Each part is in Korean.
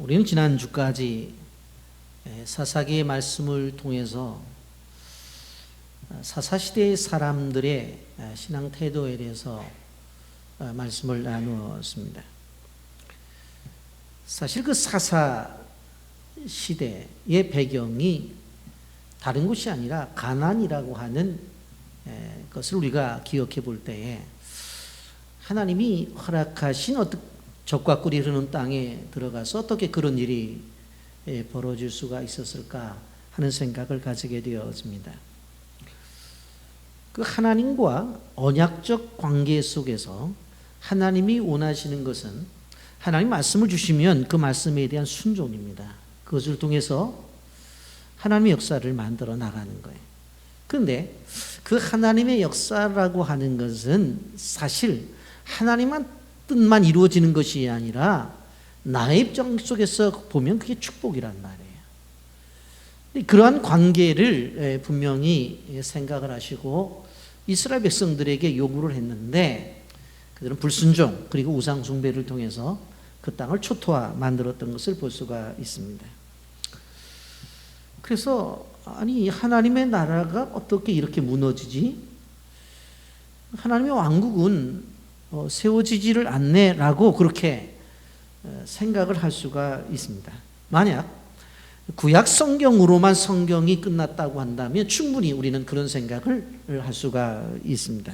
우리는 지난주까지 사사기의 말씀을 통해서 사사시대의 사람들의 신앙 태도에 대해서 말씀을 나누었습니다. 사실 그 사사시대의 배경이 다른 곳이 아니라 가나안이라고 하는 것을 우리가 기억해 볼 때에 하나님이 허락하신 적과 꿀이 흐르는 땅에 들어가서 어떻게 그런 일이 벌어질 수가 있었을까 하는 생각을 가지게 되었습니다. 그 하나님과 언약적 관계 속에서 하나님이 원하시는 것은 하나님 말씀을 주시면 그 말씀에 대한 순종입니다. 그것을 통해서 하나님의 역사를 만들어 나가는 거예요. 그런데 그 하나님의 역사라고 하는 것은 사실 하나님의 뜻만 이루어지는 것이 아니라 나의 입장 속에서 보면 그게 축복이란 말이에요. 그러한 관계를 분명히 생각을 하시고 이스라엘 백성들에게 요구를 했는데 그들은 불순종 그리고 우상 숭배를 통해서 그 땅을 초토화 만들었던 것을 볼 수가 있습니다. 그래서 아니 하나님의 나라가 어떻게 이렇게 무너지지? 하나님의 왕국은 세워지지를 않네라고 그렇게 생각을 할 수가 있습니다. 만약 구약 성경으로만 성경이 끝났다고 한다면 충분히 우리는 그런 생각을 할 수가 있습니다.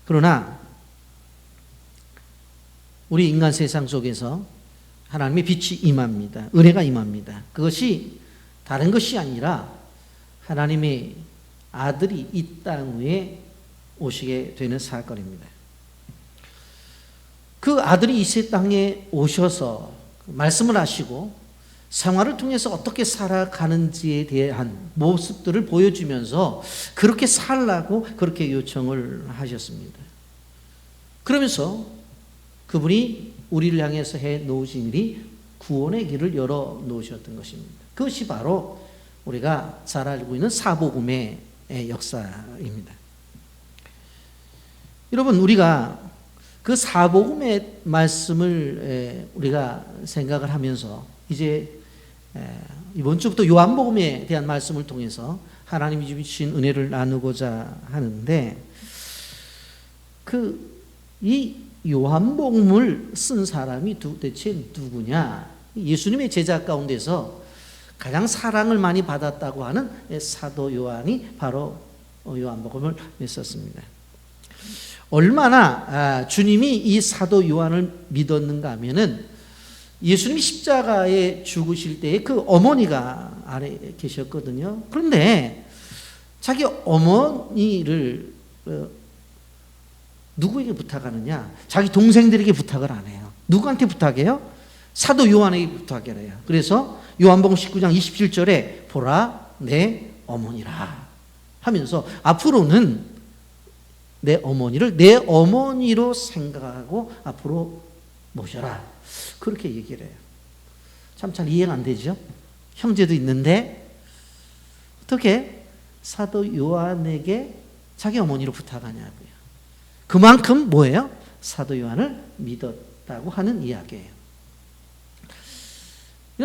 그러나 우리 인간 세상 속에서 하나님의 빛이 임합니다. 은혜가 임합니다. 그것이 다른 것이 아니라 하나님의 아들이 이 땅 위에 오시게 되는 사건입니다. 그 아들이 이 세 땅에 오셔서 말씀을 하시고 생활을 통해서 어떻게 살아가는지에 대한 모습들을 보여주면서 그렇게 살라고 그렇게 요청을 하셨습니다. 그러면서 그분이 우리를 향해서 해 놓으신 일이 구원의 길을 열어 놓으셨던 것입니다. 그것이 바로 우리가 잘 알고 있는 사복음의 역사입니다. 여러분, 우리가 그 사복음의 말씀을 우리가 생각을 하면서 이제 이번 주부터 요한복음에 대한 말씀을 통해서 하나님이 주신 은혜를 나누고자 하는데 이 요한복음을 쓴 사람이 도대체 누구냐? 예수님의 제자 가운데서 가장 사랑을 많이 받았다고 하는 사도 요한이 바로 요한복음을 썼습니다. 얼마나 주님이 이 사도 요한을 믿었는가 하면은 예수님이 십자가에 죽으실 때에 그 어머니가 아래 계셨거든요. 그런데 자기 어머니를 누구에게 부탁하느냐? 자기 동생들에게 부탁을 안 해요. 누구한테 부탁해요? 사도 요한에게 부탁을 해요. 그래서 요한복음 19장 27절에 보라 내 어머니라 하면서 앞으로는 내 어머니를 내 어머니로 생각하고 앞으로 모셔라. 그렇게 얘기를 해요. 참 잘 이해가 안 되죠? 형제도 있는데 어떻게 사도 요한에게 자기 어머니로 부탁하냐고요. 그만큼 뭐예요? 사도 요한을 믿었다고 하는 이야기예요.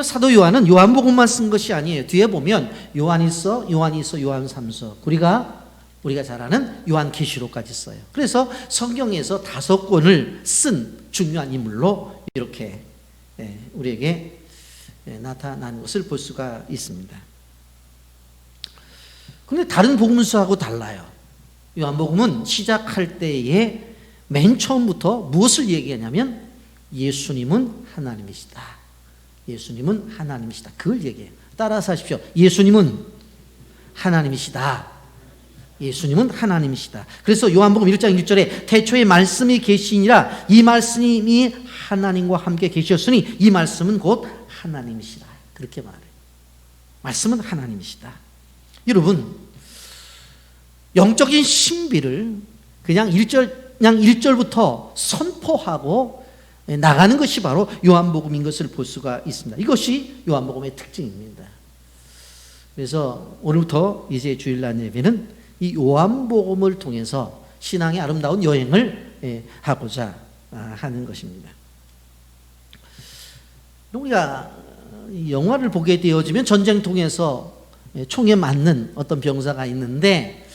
사도 요한은 요한복음만 쓴 것이 아니에요. 뒤에 보면 요한일서, 요한삼서, 우리가 잘 아는 요한계시록까지 써요. 그래서 성경에서 5권을 쓴 중요한 인물로 이렇게 우리에게 나타난 것을 볼 수가 있습니다. 그런데 다른 복음서하고 달라요. 요한복음은 시작할 때에 맨 처음부터 무엇을 얘기하냐면 예수님은 하나님이시다. 예수님은 하나님이시다. 그걸 얘기해요. 따라서 하십시오. 예수님은 하나님이시다. 예수님은 하나님이시다. 그래서 요한복음 1장 1절에 태초에 말씀이 계시니라 이 말씀이 하나님과 함께 계셨으니 이 말씀은 곧 하나님이시다. 그렇게 말해요. 말씀은 하나님이시다. 여러분, 영적인 신비를 그냥 1절부터 선포하고 나가는 것이 바로 요한복음인 것을 볼 수가 있습니다. 이것이 요한복음의 특징입니다. 그래서 오늘부터 이제 주일날 예배는 이 요한복음을 통해서 신앙의 아름다운 여행을 하고자 하는 것입니다. 우리가 영화를 보게 되어지면 전쟁통에서 총에 맞는 어떤 병사가 있는데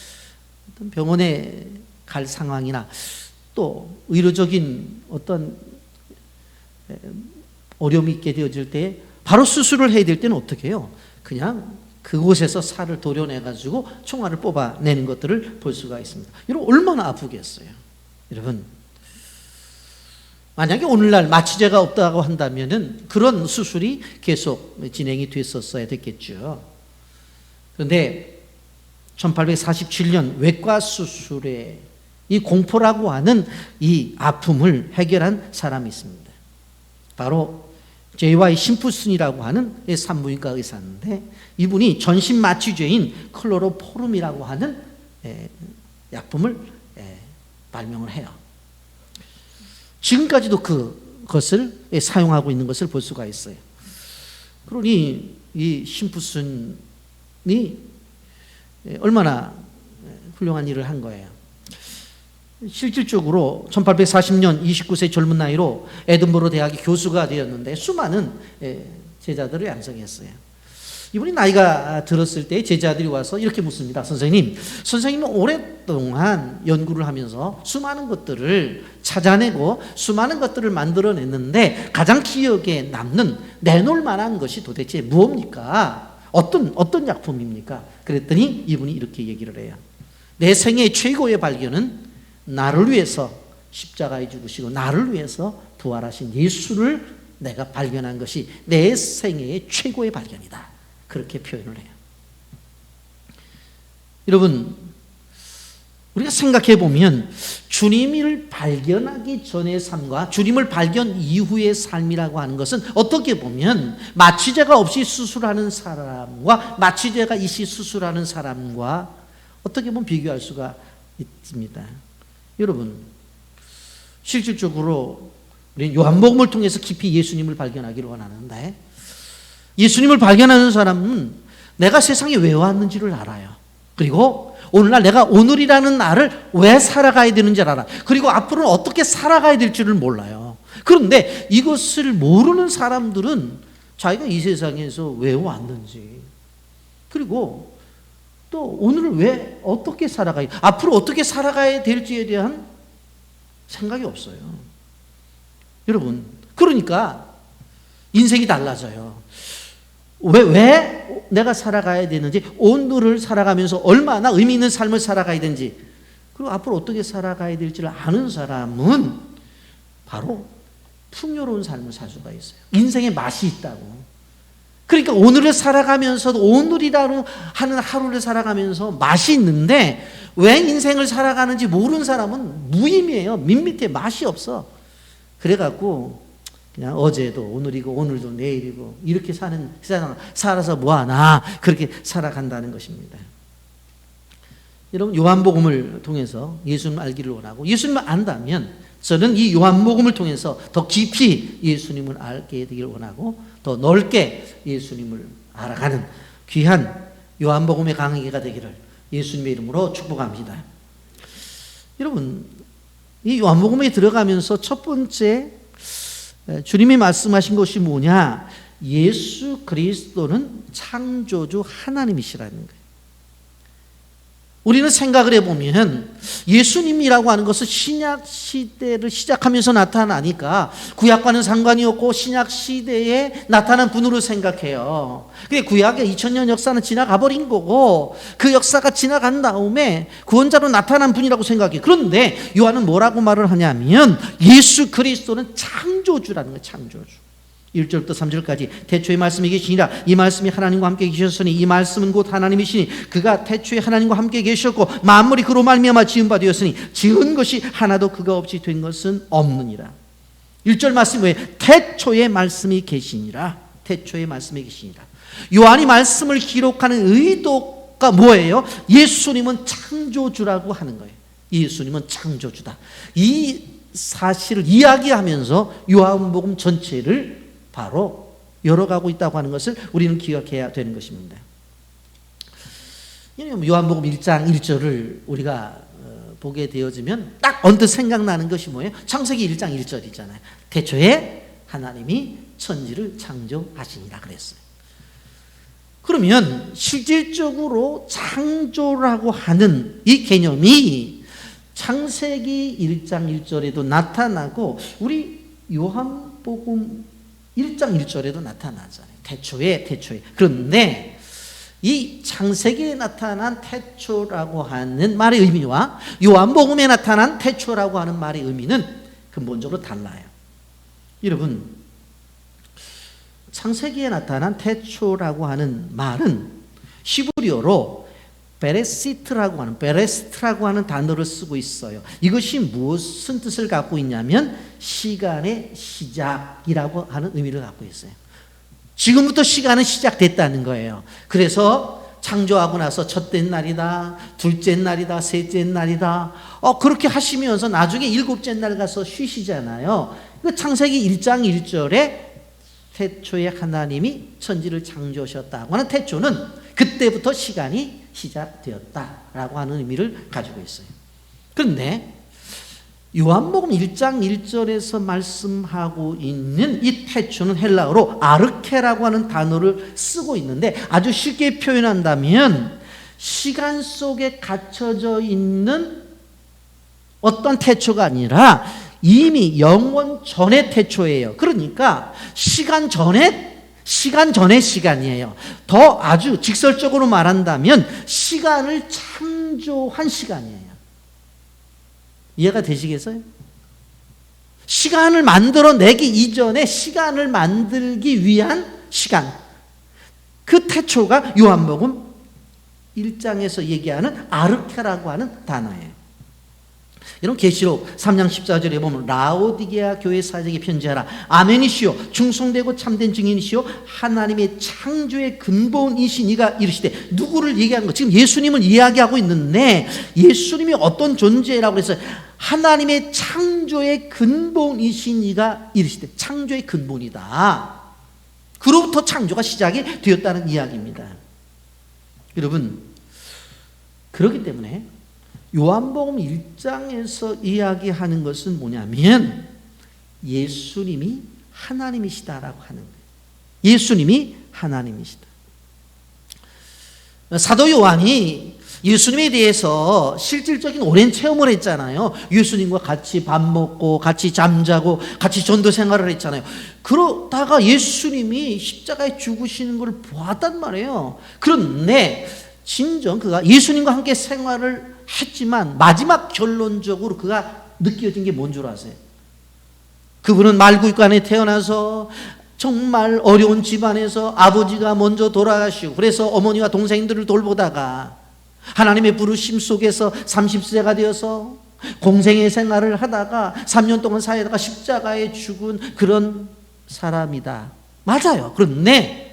어떤 병원에 갈 상황이나 또 의료적인 어떤 어려움이 있게 되어질 때 바로 수술을 해야 될 때는 어떻게 해요? 그냥 그곳에서 살을 도려내가지고 총알을 뽑아내는 것들을 볼 수가 있습니다. 여러분 얼마나 아프겠어요? 여러분 만약에 오늘날 마취제가 없다고 한다면은 그런 수술이 계속 진행이 됐었어야 됐겠죠. 그런데 1847년 외과 수술에 이 공포라고 하는 이 아픔을 해결한 사람이 있습니다. 바로 J.Y. 심프슨이라고 하는 산부인과 의사인데 이분이 전신 마취제인 클로로포름이라고 하는 약품을 발명을 해요. 지금까지도 그것을 사용하고 있는 것을 볼 수가 있어요. 그러니 이 심프슨이 얼마나 훌륭한 일을 한 거예요. 실질적으로 1840년 29세 젊은 나이로 에든버러 대학의 교수가 되었는데 수많은 제자들을 양성했어요. 이분이 나이가 들었을 때 제자들이 와서 이렇게 묻습니다. 선생님은 오랫동안 연구를 하면서 수많은 것들을 찾아내고 수많은 것들을 만들어냈는데 가장 기억에 남는 내놓을 만한 것이 도대체 무엇입니까? 어떤 약품입니까? 그랬더니 이분이 이렇게 얘기를 해요. 내 생애 최고의 발견은 나를 위해서 십자가에 죽으시고 나를 위해서 부활하신 예수를 내가 발견한 것이 내 생애의 최고의 발견이다. 그렇게 표현을 해요. 여러분 우리가 생각해 보면 주님을 발견하기 전의 삶과 주님을 발견 이후의 삶이라고 하는 것은 어떻게 보면 마취제가 없이 수술하는 사람과 마취제가 있이 수술하는 사람과 어떻게 보면 비교할 수가 있습니다. 여러분 실질적으로 우리는 요한복음을 통해서 깊이 예수님을 발견하기를 원하는데 예수님을 발견하는 사람은 내가 세상에 왜 왔는지를 알아요. 그리고 오늘날 내가 오늘이라는 날을 왜 살아가야 되는지를 알아. 그리고 앞으로는 어떻게 살아가야 될지를 몰라요. 그런데 이것을 모르는 사람들은 자기가 이 세상에서 왜 왔는지 그리고 또 오늘을 왜 어떻게 살아가야 앞으로 어떻게 살아가야 될지에 대한 생각이 없어요. 여러분 그러니까 인생이 달라져요. 왜 내가 살아가야 되는지 오늘을 살아가면서 얼마나 의미 있는 삶을 살아가야 되는지 그리고 앞으로 어떻게 살아가야 될지를 아는 사람은 바로 풍요로운 삶을 살 수가 있어요. 인생에 맛이 있다고. 그러니까 오늘을 살아가면서도 오늘이라고 하는 하루를 살아가면서 맛이 있는데 왜 인생을 살아가는지 모르는 사람은 무의미해요. 밋밋해. 맛이 없어. 그래갖고 그냥 어제도 오늘이고 오늘도 내일이고 이렇게 사는 세상 살아서 뭐하나 그렇게 살아간다는 것입니다. 여러분 요한복음을 통해서 예수님을 알기를 원하고 예수님을 안다면 저는 이 요한복음을 통해서 더 깊이 예수님을 알게 되기를 원하고 더 넓게 예수님을 알아가는 귀한 요한복음의 강의가 되기를 예수님의 이름으로 축복합니다. 여러분 이 요한복음에 들어가면서 첫 번째 주님이 말씀하신 것이 뭐냐? 예수 그리스도는 창조주 하나님이시라는 거예요. 우리는 생각을 해보면 예수님이라고 하는 것은 신약 시대를 시작하면서 나타나니까 구약과는 상관이 없고 신약 시대에 나타난 분으로 생각해요. 근데 구약의 2000년 역사는 지나가 버린 거고 그 역사가 지나간 다음에 구원자로 나타난 분이라고 생각해요. 그런데 요한은 뭐라고 말을 하냐면 예수 그리스도는 창조주라는 거예요. 창조주. 1절부터 3절까지 태초에 말씀이 계시니라 이 말씀이 하나님과 함께 계셨으니 이 말씀은 곧 하나님이시니 그가 태초에 하나님과 함께 계셨고 만물이 그로 말미암아 지은 바 되었으니 지은 것이 하나도 그가 없이 된 것은 없느니라. 1절 말씀이 뭐예요? 태초에 말씀이 계시니라. 태초에 말씀이 계시니라. 요한이 말씀을 기록하는 의도가 뭐예요? 예수님은 창조주라고 하는 거예요. 예수님은 창조주다. 이 사실을 이야기하면서 요한복음 전체를 바로 열어가고 있다고 하는 것을 우리는 기억해야 되는 것입니다. 요한복음 1장 1절을 우리가 보게 되어지면 딱 언뜻 생각나는 것이 뭐예요? 창세기 1장 1절이잖아요. 태초에 하나님이 천지를 창조하시니라 그랬어요. 그러면 실질적으로 창조라고 하는 이 개념이 창세기 1장 1절에도 나타나고 우리 요한복음 1장 1절에도 나타나잖아요. 태초에. 그런데 이 창세기에 나타난 태초라고 하는 말의 의미와 요한복음에 나타난 태초라고 하는 말의 의미는 근본적으로 달라요. 여러분, 창세기에 나타난 태초라고 하는 말은 히브리어로 베레시트라고 하는 단어를 쓰고 있어요. 이것이 무슨 뜻을 갖고 있냐면 시간의 시작이라고 하는 의미를 갖고 있어요. 지금부터 시간은 시작됐다는 거예요. 그래서 창조하고 나서 첫째 날이다, 둘째 날이다, 셋째 날이다. 그렇게 하시면서 나중에 일곱째 날 가서 쉬시잖아요. 창세기 1장 1절에 태초에 하나님이 천지를 창조하셨다고 하는 태초는 그때부터 시간이 시작되었다라고 하는 의미를 가지고 있어요. 그런데 요한복음 1장 1절에서 말씀하고 있는 이 태초는 헬라어로 아르케라고 하는 단어를 쓰고 있는데 아주 쉽게 표현한다면 시간 속에 갇혀져 있는 어떤 태초가 아니라 이미 영원 전의 태초예요. 그러니까 시간 전의 시간이에요. 더 아주 직설적으로 말한다면 시간을 창조한 시간이에요. 이해가 되시겠어요? 시간을 만들어내기 이전에 시간을 만들기 위한 시간. 그 태초가 요한복음 1장에서 얘기하는 아르케라고 하는 단어예요. 여러분 계시록 3장 14절에 보면 라오디게아 교회 사역에 편지하라. 아멘이시오 충성되고 참된 증인이시오 하나님의 창조의 근본이신 이가 이르시되. 누구를 얘기하는 거? 지금 예수님을 이야기하고 있는데 예수님이 어떤 존재라고 해서 하나님의 창조의 근본이신 이가 이르시되. 창조의 근본이다. 그로부터 창조가 시작이 되었다는 이야기입니다. 여러분, 그렇기 때문에 요한복음 1장에서 이야기하는 것은 뭐냐면 예수님이 하나님이시다라고 하는 거예요. 예수님이 하나님이시다. 사도 요한이 예수님에 대해서 실질적인 오랜 체험을 했잖아요. 예수님과 같이 밥 먹고 같이 잠자고 같이 전도 생활을 했잖아요. 그러다가 예수님이 십자가에 죽으시는 걸 보았단 말이에요. 그런데 진정 그가 예수님과 함께 생활을 했지만 마지막 결론적으로 그가 느껴진 게 뭔 줄 아세요? 그분은 말구간에 태어나서 정말 어려운 집안에서 아버지가 먼저 돌아가시고 그래서 어머니와 동생들을 돌보다가 하나님의 부르심 속에서 30세가 되어서 공생의 생활을 하다가 3년 동안 사회다가 십자가에 죽은 그런 사람이다. 맞아요. 그런데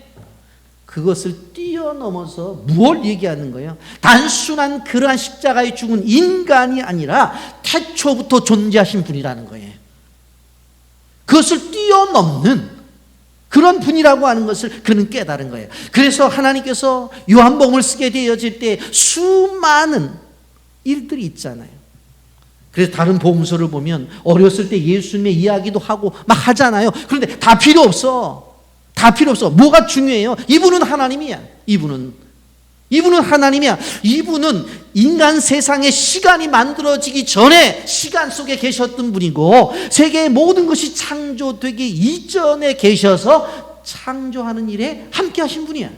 그것을 뛰어넘어서 무엇을 얘기하는 거예요? 단순한 그러한 십자가에 죽은 인간이 아니라 태초부터 존재하신 분이라는 거예요. 그것을 뛰어넘는 그런 분이라고 하는 것을 그는 깨달은 거예요. 그래서 하나님께서 요한복음을 쓰게 되어질 때 수많은 일들이 있잖아요. 그래서 다른 복음서를 보면 어렸을 때 예수님의 이야기도 하고 막 하잖아요. 그런데 다 필요 없어. 다 필요 없어. 뭐가 중요해요? 이분은 하나님이야. 이분은 하나님이야. 이분은 인간 세상에 시간이 만들어지기 전에 시간 속에 계셨던 분이고 세계의 모든 것이 창조되기 이전에 계셔서 창조하는 일에 함께 하신 분이야.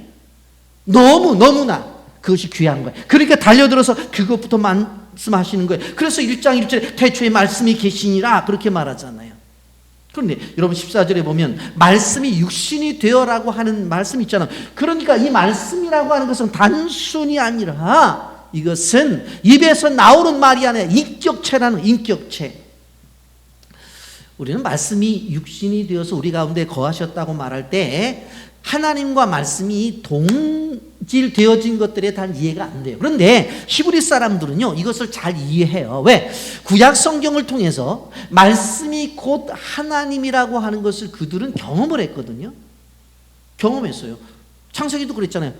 너무나 그것이 귀한 거예요. 그러니까 달려들어서 그것부터 말씀하시는 거예요. 그래서 1장 1절에 태초에 말씀이 계시니라 그렇게 말하잖아요. 그런데 여러분 14절에 보면 말씀이 육신이 되어라고 하는 말씀 있잖아요. 그러니까 이 말씀이라고 하는 것은 단순히 아니라 이것은 입에서 나오는 말이 아니라 인격체라는 인격체. 우리는 말씀이 육신이 되어서 우리 가운데 거하셨다고 말할 때 하나님과 말씀이 동질되어진 것들에 대한 이해가 안 돼요. 그런데 히브리 사람들은요 이것을 잘 이해해요. 왜? 구약 성경을 통해서 말씀이 곧 하나님이라고 하는 것을 그들은 경험을 했거든요. 경험했어요. 창세기도 그랬잖아요.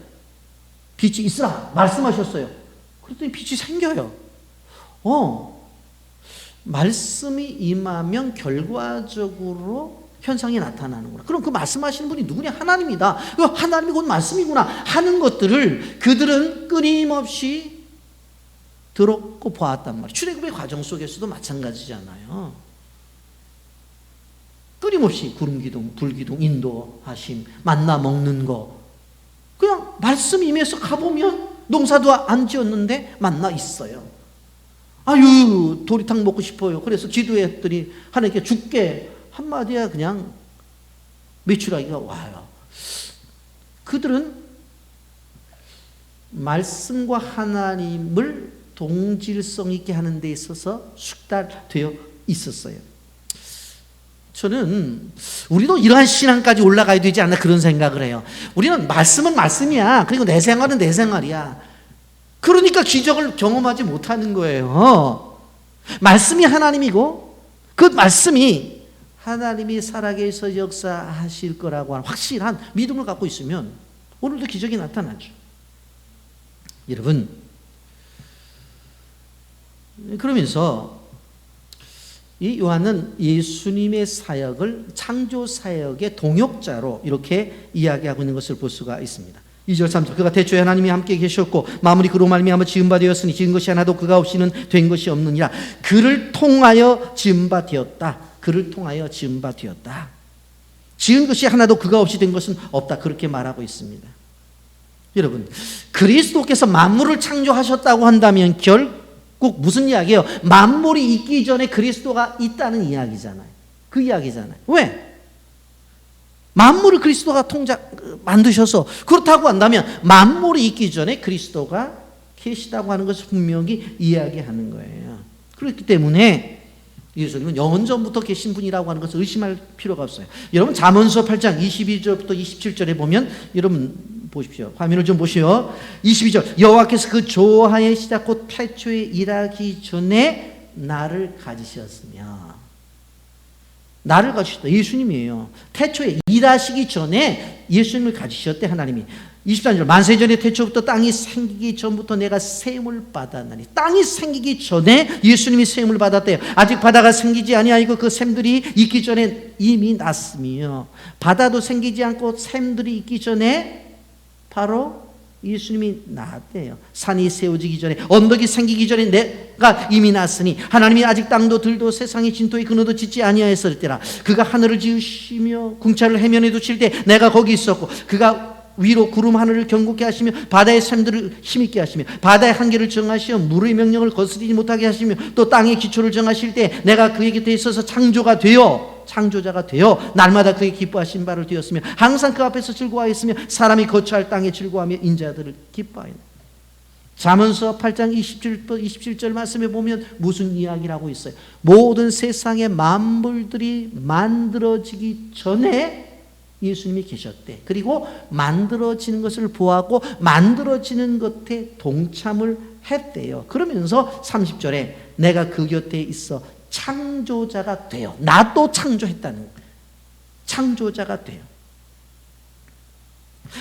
빛이 있으라 말씀하셨어요. 그랬더니 빛이 생겨요. 말씀이 임하면 결과적으로 현상이 나타나는구나. 그럼 그 말씀하시는 분이 누구냐? 하나님이다. 하나님이 곧 말씀이구나 하는 것들을 그들은 끊임없이 들었고 보았단 말이에요. 출애굽의 과정 속에서도 마찬가지잖아요. 끊임없이 구름기둥, 불기둥, 인도하심, 만나 먹는 거. 그냥 말씀 임해서 가보면 농사도 안 지었는데 만나 있어요. 아유, 도리탕 먹고 싶어요. 그래서 기도했더니 하나님께 죽게 한마디야 그냥 메추라기가 와요. 그들은 말씀과 하나님을 동질성 있게 하는 데 있어서 숙달되어 있었어요. 저는 우리도 이러한 신앙까지 올라가야 되지 않나 그런 생각을 해요. 우리는 말씀은 말씀이야. 그리고 내 생활은 내 생활이야. 그러니까 기적을 경험하지 못하는 거예요. 말씀이 하나님이고 그 말씀이 하나님이 살아계셔 역사하실 거라고 하는 확실한 믿음을 갖고 있으면 오늘도 기적이 나타나죠. 여러분, 그러면서 이 요한은 예수님의 사역을 창조 사역의 동역자로 이렇게 이야기하고 있는 것을 볼 수가 있습니다. 2절 3절 그가 태초에 하나님이 함께 계셨고 만물이 그로 말미암아 지은 바 되었으니 지은 것이 하나도 그가 없이는 된 것이 없느니라. 그를 통하여 지은 바 되었다. 그를 통하여 지은 바 되었다. 지은 것이 하나도 그가 없이 된 것은 없다. 그렇게 말하고 있습니다. 여러분, 그리스도께서 만물을 창조하셨다고 한다면 결국 무슨 이야기예요? 만물이 있기 전에 그리스도가 있다는 이야기잖아요. 그 이야기잖아요. 왜? 만물을 그리스도가 만드셔서 그렇다고 한다면 만물이 있기 전에 그리스도가 계시다고 하는 것을 분명히 이야기하는 거예요. 그렇기 때문에 예수님은 영원 전부터 계신 분이라고 하는 것을 의심할 필요가 없어요. 여러분 잠언서 8장 22절부터 27절에 보면 여러분 보십시오. 화면을 좀 보시오. 22절 여호와께서 그 조화의 시작 곧 태초에 일하기 전에 나를 가지셨으며 나를 가지셨다. 예수님이에요. 태초에 일하시기 전에 예수님을 가지셨대 하나님이. 23절 만세전에 태초부터 땅이 생기기 전부터 내가 세움을 받았나니. 땅이 생기기 전에 예수님이 세움을 받았대요. 아직 바다가 생기지 아니하고 그 샘들이 있기 전에 이미 났으며 바다도 생기지 않고 샘들이 있기 전에 바로 예수님이 나왔대요. 산이 세워지기 전에 언덕이 생기기 전에 내가 이미 났으니 하나님이 아직 땅도 들도 세상의 진토의 근원도 짓지 아니하였을 때라. 그가 하늘을 지으시며 궁창을 해면에 두실 때 내가 거기 있었고 그가 위로 구름 하늘을 경고케 하시며 바다의 샘들을 힘있게 하시며 바다의 한계를 정하시어 물의 명령을 거스리지 못하게 하시며 또 땅의 기초를 정하실 때 내가 그의 곁에 있어서 창조자가 되어 날마다 그의 기뻐하신 바를 되었으며 항상 그 앞에서 즐거워하였으며 사람이 거처할 땅에 즐거워하며 인자들을 기뻐하였다. 잠언서 8장 27절 말씀에 보면 무슨 이야기를 하고 있어요? 모든 세상의 만물들이 만들어지기 전에 예수님이 계셨대. 그리고 만들어지는 것을 보았고 만들어지는 것에 동참을 했대요. 그러면서 30절에 내가 그 곁에 있어 창조자가 돼요. 나도 창조했다는 거예요. 창조자가 돼요.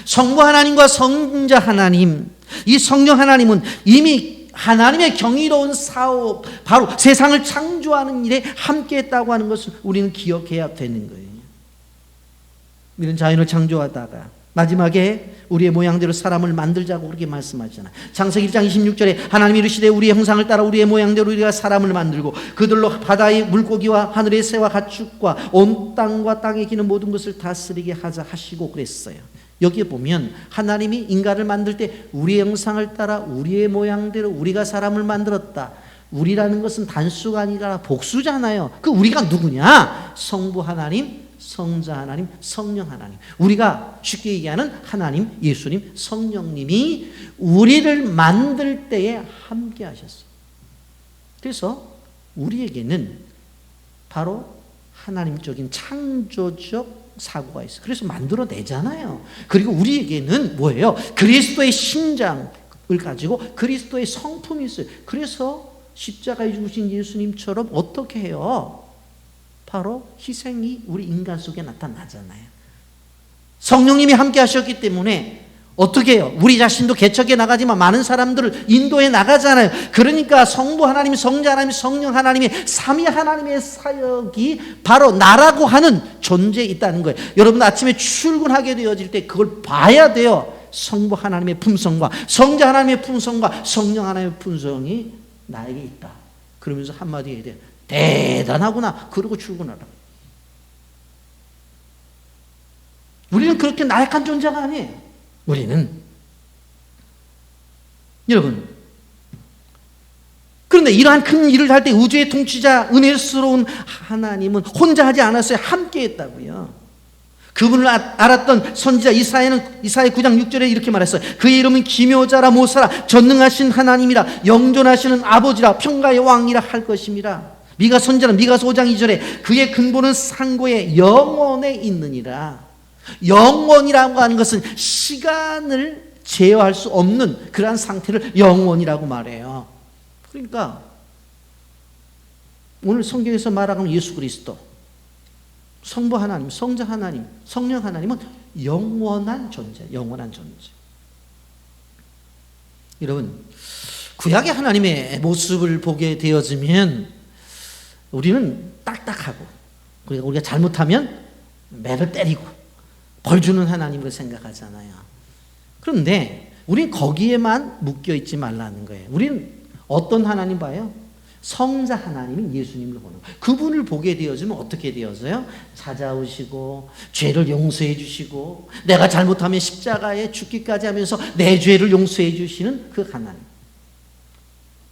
성부 하나님과 성자 하나님, 이 성령 하나님은 이미 하나님의 경이로운 사업, 바로 세상을 창조하는 일에 함께했다고 하는 것을 우리는 기억해야 되는 거예요. 우리는 자연을 창조하다가 마지막에 우리의 모양대로 사람을 만들자고 그렇게 말씀하잖아요. 창세기 1장 26절에 하나님이 이르시되 우리의 형상을 따라 우리의 모양대로 우리가 사람을 만들고 그들로 바다의 물고기와 하늘의 새와 가축과 온 땅과 땅에 기는 모든 것을 다스리게 하자 하시고 그랬어요. 여기에 보면 하나님이 인간을 만들 때 우리의 형상을 따라 우리의 모양대로 우리가 사람을 만들었다. 우리라는 것은 단수가 아니라 복수잖아요. 그 우리가 누구냐? 성부 하나님, 성자 하나님, 성령 하나님. 우리가 쉽게 얘기하는 하나님, 예수님, 성령님이 우리를 만들 때에 함께 하셨어요. 그래서 우리에게는 바로 하나님적인 창조적 사고가 있어요. 그래서 만들어내잖아요. 그리고 우리에게는 뭐예요? 그리스도의 신장을 가지고 그리스도의 성품이 있어요. 그래서 십자가에 죽으신 예수님처럼 어떻게 해요? 바로 희생이 우리 인간 속에 나타나잖아요. 성령님이 함께 하셨기 때문에 어떻게 해요? 우리 자신도 개척해 나가지만 많은 사람들을 인도해 나가잖아요. 그러니까 성부 하나님, 성자 하나님, 성령 하나님의 삼위 하나님의 사역이 바로 나라고 하는 존재에 있다는 거예요. 여러분 아침에 출근하게 되어질 때 그걸 봐야 돼요. 성부 하나님의 품성과 성자 하나님의 품성과 성령 하나님의 품성이 나에게 있다. 그러면서 한마디 해야 돼요. 대단하구나. 그러고 출근하라. 우리는 그렇게 나약한 존재가 아니에요. 우리는 여러분, 그런데 이러한 큰 일을 할 때 우주의 통치자 은혜스러운 하나님은 혼자 하지 않았어요. 함께 했다고요. 그분을 알았던 선지자 이사야 9장 6절에 이렇게 말했어요. 그의 이름은 기묘자라 모사라 전능하신 하나님이라 영존하시는 아버지라 평가의 왕이라 할 것임이라. 미가 선지자는 미가서 5장 2절에 그의 근본은 상고의 영원에 있느니라. 영원이라고 하는 것은 시간을 제어할 수 없는 그러한 상태를 영원이라고 말해요. 그러니까 오늘 성경에서 말하는 예수 그리스도, 성부 하나님, 성자 하나님, 성령 하나님은 영원한 존재, 영원한 존재. 여러분, 구약의 하나님의 모습을 보게 되어지면 우리는 딱딱하고, 그러니까 우리가 잘못하면 매를 때리고 벌 주는 하나님을 생각하잖아요. 그런데 우린 거기에만 묶여 있지 말라는 거예요. 우리는 어떤 하나님 봐요? 성자 하나님인 예수님을 보는 거예요. 그분을 보게 되어지면 어떻게 되어져요? 찾아오시고 죄를 용서해 주시고 내가 잘못하면 십자가에 죽기까지 하면서 내 죄를 용서해 주시는 그 하나님.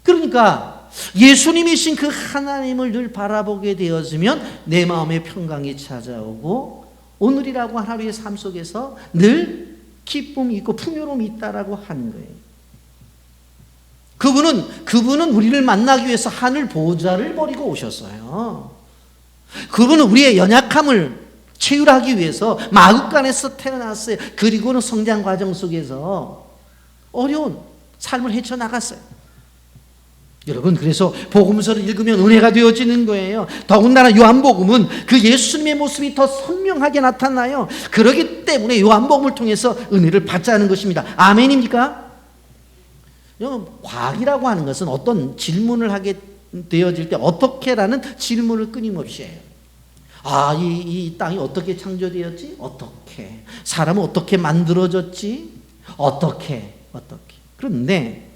그러니까 예수님이신 그 하나님을 늘 바라보게 되어지면 내 마음에 평강이 찾아오고 오늘이라고 하루의 삶 속에서 늘 기쁨이 있고 풍요로움이 있다라고 하는 거예요. 그분은 우리를 만나기 위해서 하늘 보좌를 버리고 오셨어요. 그분은 우리의 연약함을 채울하기 위해서 마국간에서 태어났어요. 그리고는 성장 과정 속에서 어려운 삶을 헤쳐나갔어요. 여러분, 그래서 복음서를 읽으면 은혜가 되어지는 거예요. 더군다나 요한복음은 그 예수님의 모습이 더 선명하게 나타나요. 그렇기 때문에 요한복음을 통해서 은혜를 받자는 것입니다. 아멘입니까? 과학이라고 하는 것은 어떤 질문을 하게 되어질 때 어떻게라는 질문을 끊임없이 해요. 이 땅이 어떻게 창조되었지? 어떻게? 사람은 어떻게 만들어졌지? 어떻게? 그런데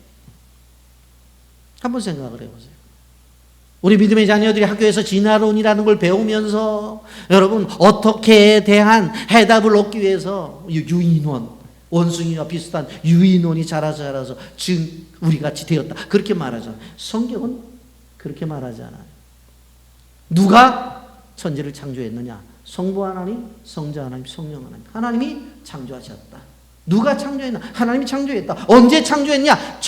한번 생각을 해보세요. 우리 믿음의 자녀들이 학교에서 진화론이라는 걸 배우면서 여러분 어떻게에 대한 해답을 얻기 위해서 유인원, 원숭이와 비슷한 유인원이 자라서 지금 우리같이 되었다. 그렇게 말하잖아요. 성경은 그렇게 말하지 않아요. 누가 천지를 창조했느냐? 성부 하나님, 성자 하나님, 성령 하나님. 하나님이 창조하셨다. 누가 창조했나? 하나님이 창조했다. 언제 창조했냐?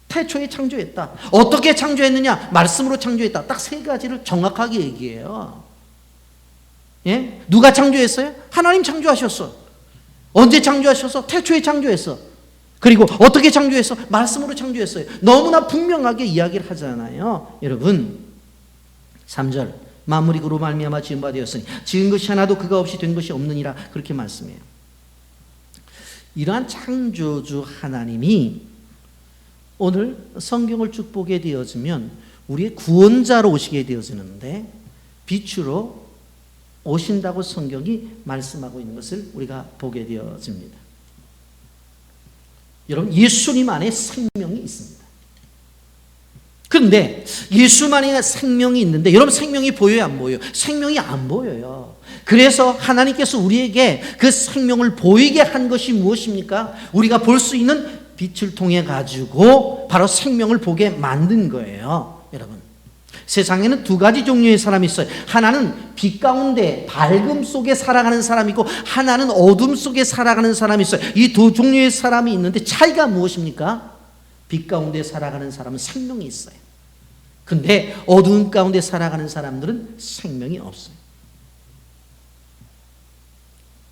태초에 창조했다. 어떻게 창조했느냐? 말씀으로 창조했다. 딱 세 가지를 정확하게 얘기해요. 예? 누가 창조했어요? 하나님 창조하셨어. 언제 창조하셔서? 태초에 창조했어. 그리고 어떻게 창조했어? 말씀으로 창조했어요. 너무나 분명하게 이야기를 하잖아요. 여러분, 3절 만물이 그로 말미암아 지은 바 되었으니 지은 것이 하나도 그가 없이 된 것이 없느니라. 그렇게 말씀해요. 이러한 창조주 하나님이 오늘 성경을 쭉 보게 되어지면 우리의 구원자로 오시게 되어지는데 빛으로 오신다고 성경이 말씀하고 있는 것을 우리가 보게 되어집니다. 여러분, 예수님 안에 생명이 있습니다. 그런데 예수만의 생명이 있는데 여러분, 생명이 보여요, 안 보여요? 생명이 안 보여요. 그래서 하나님께서 우리에게 그 생명을 보이게 한 것이 무엇입니까? 우리가 볼 수 있는 빛을 통해 가지고 바로 생명을 보게 만든 거예요. 여러분, 세상에는 두 가지 종류의 사람이 있어요. 하나는 빛 가운데 밝음 속에 살아가는 사람이고 하나는 어둠 속에 살아가는 사람이 있어요. 이 두 종류의 사람이 있는데 차이가 무엇입니까? 빛 가운데 살아가는 사람은 생명이 있어요. 근데 어두운 가운데 살아가는 사람들은 생명이 없어요.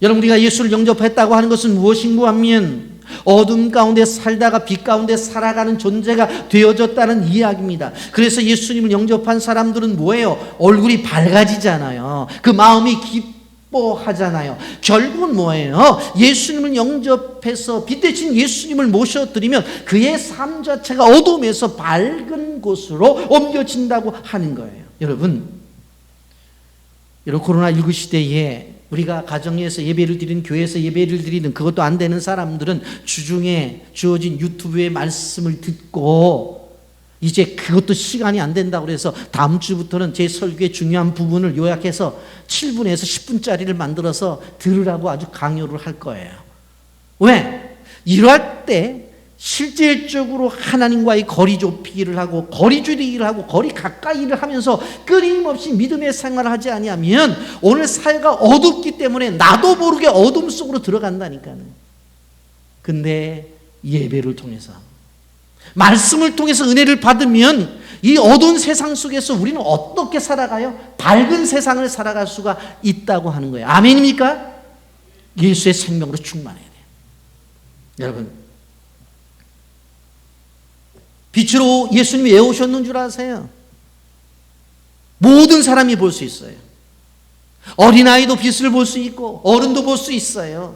여러분, 우리가 예수를 영접했다고 하는 것은 무엇인가 하면 어둠 가운데 살다가 빛 가운데 살아가는 존재가 되어졌다는 이야기입니다. 그래서 예수님을 영접한 사람들은 뭐예요? 얼굴이 밝아지잖아요. 그 마음이 기뻐하잖아요. 결국은 뭐예요? 예수님을 영접해서 빛 대신 예수님을 모셔드리면 그의 삶 자체가 어둠에서 밝은 곳으로 옮겨진다고 하는 거예요. 여러분 코로나19 시대에 우리가 가정에서 예배를 드리는, 교회에서 예배를 드리는, 그것도 안 되는 사람들은 주중에 주어진 유튜브의 말씀을 듣고 이제 그것도 시간이 안 된다고 그래서 다음 주부터는 제 설교의 중요한 부분을 요약해서 7분에서 10분짜리를 만들어서 들으라고 아주 강요를 할 거예요. 왜? 이럴 때 실질적으로 하나님과의 거리 좁히기를 하고 거리 줄이기를 하고 거리 가까이를 하면서 끊임없이 믿음의 생활을 하지 아니하면 오늘 사회가 어둡기 때문에 나도 모르게 어둠 속으로 들어간다니까요. 근데 예배를 통해서, 말씀을 통해서 은혜를 받으면 이 어두운 세상 속에서 우리는 어떻게 살아가요? 밝은 세상을 살아갈 수가 있다고 하는 거예요. 아멘입니까? 예수의 생명으로 충만해야 돼요. 여러분, 빛으로 예수님이 왜 오셨는 줄 아세요? 모든 사람이 볼 수 있어요. 어린아이도 빛을 볼 수 있고 어른도 볼 수 있어요.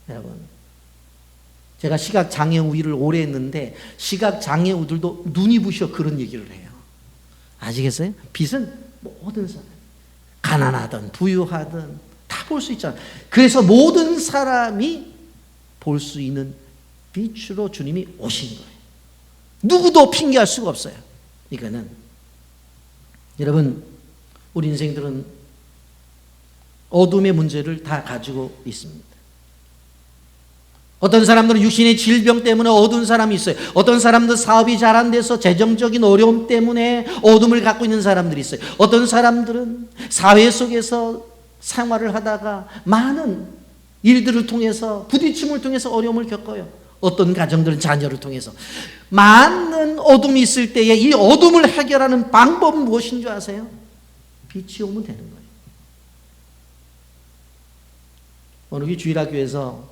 여러분, 제가 시각장애우를 오래 했는데 시각장애우들도 눈이 부셔 그런 얘기를 해요. 아시겠어요? 빛은 모든 사람, 가난하든 부유하든 다 볼 수 있잖아요. 그래서 모든 사람이 볼 수 있는 빛으로 주님이 오신 거예요. 누구도 핑계할 수가 없어요. 이거는 여러분, 우리 인생들은 어둠의 문제를 다 가지고 있습니다. 어떤 사람들은 육신의 질병 때문에 어두운 사람이 있어요. 어떤 사람들은 사업이 잘 안 돼서 재정적인 어려움 때문에 어둠을 갖고 있는 사람들이 있어요. 어떤 사람들은 사회 속에서 생활을 하다가 많은 일들을 통해서, 부딪힘을 통해서 어려움을 겪어요. 어떤 가정들은 자녀를 통해서. 많은 어둠이 있을 때에 이 어둠을 해결하는 방법은 무엇인 줄 아세요? 빛이 오면 되는 거예요. 어느 게 주일학교에서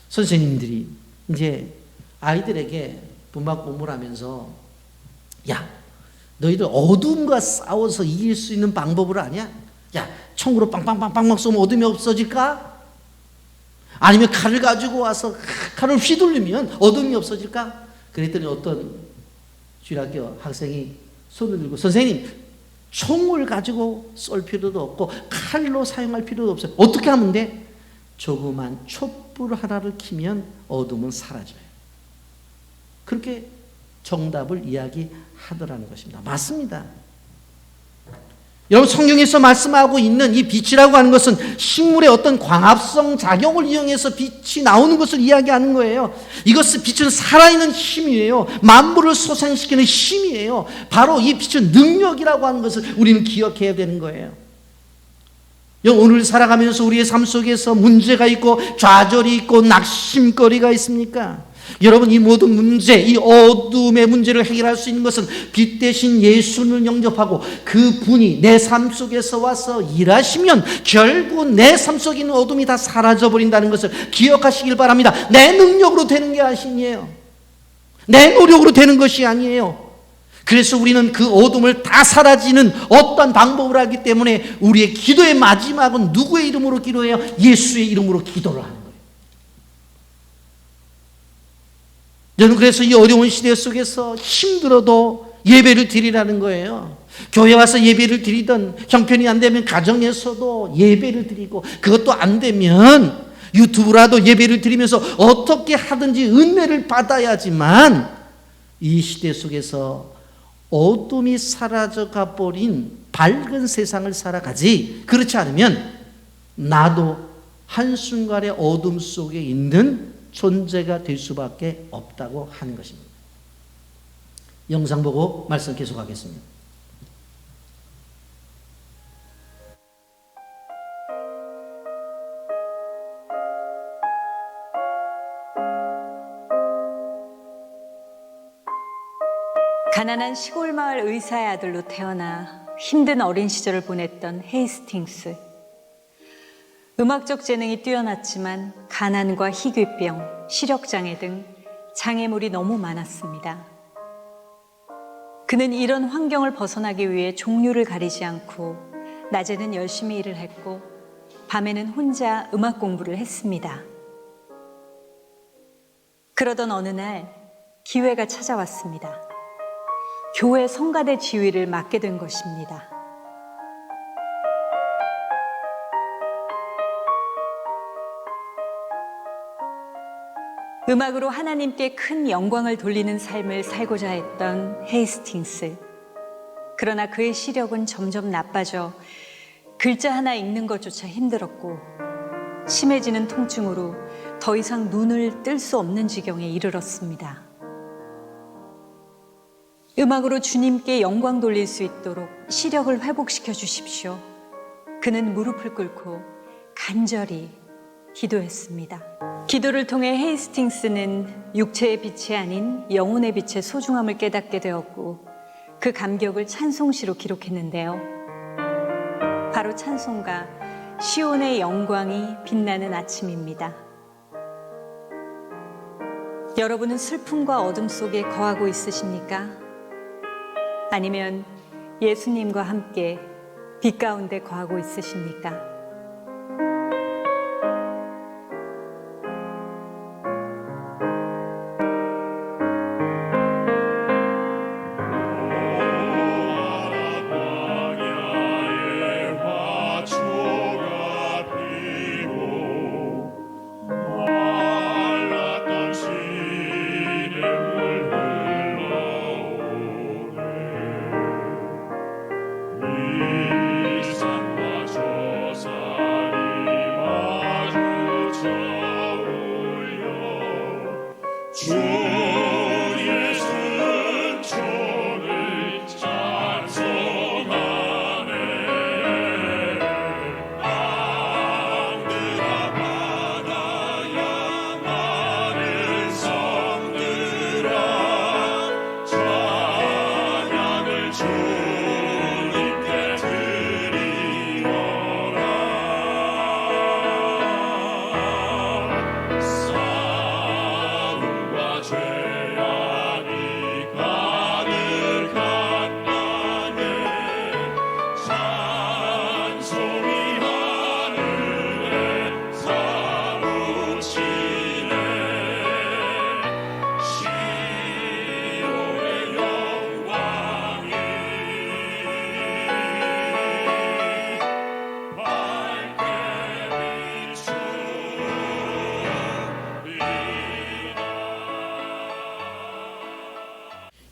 선생님들이 이제 아이들에게 분막 공부를 하면서, 야, 너희들 어둠과 싸워서 이길 수 있는 방법을 아냐? 야, 총으로 빵빵빵빵 쏘면 어둠이 없어질까? 아니면 칼을 가지고 와서 칼을 휘둘리면 어둠이 없어질까? 그랬더니 어떤 주일학교 학생이 손을 들고, 선생님, 총을 가지고 쏠 필요도 없고 칼로 사용할 필요도 없어요. 어떻게 하면 돼? 조그만 촛불 하나를 켜면 어둠은 사라져요. 그렇게 정답을 이야기하더라는 것입니다. 맞습니다. 여러분, 성경에서 말씀하고 있는 이 빛이라고 하는 것은 식물의 어떤 광합성 작용을 이용해서 빛이 나오는 것을 이야기하는 거예요. 이것은, 빛은 살아있는 힘이에요. 만물을 소생시키는 힘이에요. 바로 이 빛은 능력이라고 하는 것을 우리는 기억해야 되는 거예요. 오늘 살아가면서 우리의 삶 속에서 문제가 있고 좌절이 있고 낙심거리가 있습니까? 여러분, 이 모든 문제, 이 어둠의 문제를 해결할 수 있는 것은 빛 대신 예수를 영접하고 그 분이 내 삶 속에서 와서 일하시면 결국 내 삶 속에 있는 어둠이 다 사라져버린다는 것을 기억하시길 바랍니다. 내 능력으로 되는 게 아니에요. 내 노력으로 되는 것이 아니에요. 그래서 우리는 그 어둠을 다 사라지는 어떤 방법을 알기 때문에 우리의 기도의 마지막은 누구의 이름으로 기도해요? 예수의 이름으로 기도를 하는 거예요. 저는 그래서 이 어려운 시대 속에서 힘들어도 예배를 드리라는 거예요. 교회 와서 예배를 드리던, 형편이 안 되면 가정에서도 예배를 드리고, 그것도 안 되면 유튜브라도 예배를 드리면서 어떻게 하든지 은혜를 받아야지만 이 시대 속에서 어둠이 사라져가 버린 밝은 세상을 살아가지, 그렇지 않으면 나도 한순간의 어둠 속에 있는 존재가 될 수밖에 없다고 하는 것입니다. 영상 보고 말씀 계속하겠습니다. 가난한 시골 마을 의사의 아들로 태어나 힘든 어린 시절을 보냈던 헤이스팅스. 음악적 재능이 뛰어났지만 가난과 희귀병, 시력장애 등 장애물이 너무 많았습니다. 그는 이런 환경을 벗어나기 위해 종류를 가리지 않고 낮에는 열심히 일을 했고 밤에는 혼자 음악 공부를 했습니다. 그러던 어느 날 기회가 찾아왔습니다. 교회 성가대 지휘를 맡게 된 것입니다. 음악으로 하나님께 큰 영광을 돌리는 삶을 살고자 했던 헤이스팅스. 그러나 그의 시력은 점점 나빠져 글자 하나 읽는 것조차 힘들었고 심해지는 통증으로 더 이상 눈을 뜰 수 없는 지경에 이르렀습니다. 음악으로 주님께 영광 돌릴 수 있도록 시력을 회복시켜 주십시오. 그는 무릎을 꿇고 간절히 기도했습니다. 기도를 통해 헤이스팅스는 육체의 빛이 아닌 영혼의 빛의 소중함을 깨닫게 되었고 그 감격을 찬송시로 기록했는데요. 바로 찬송가 시온의 영광이 빛나는 아침입니다. 여러분은 슬픔과 어둠 속에 거하고 있으십니까? 아니면 예수님과 함께 빛 가운데 거하고 있으십니까?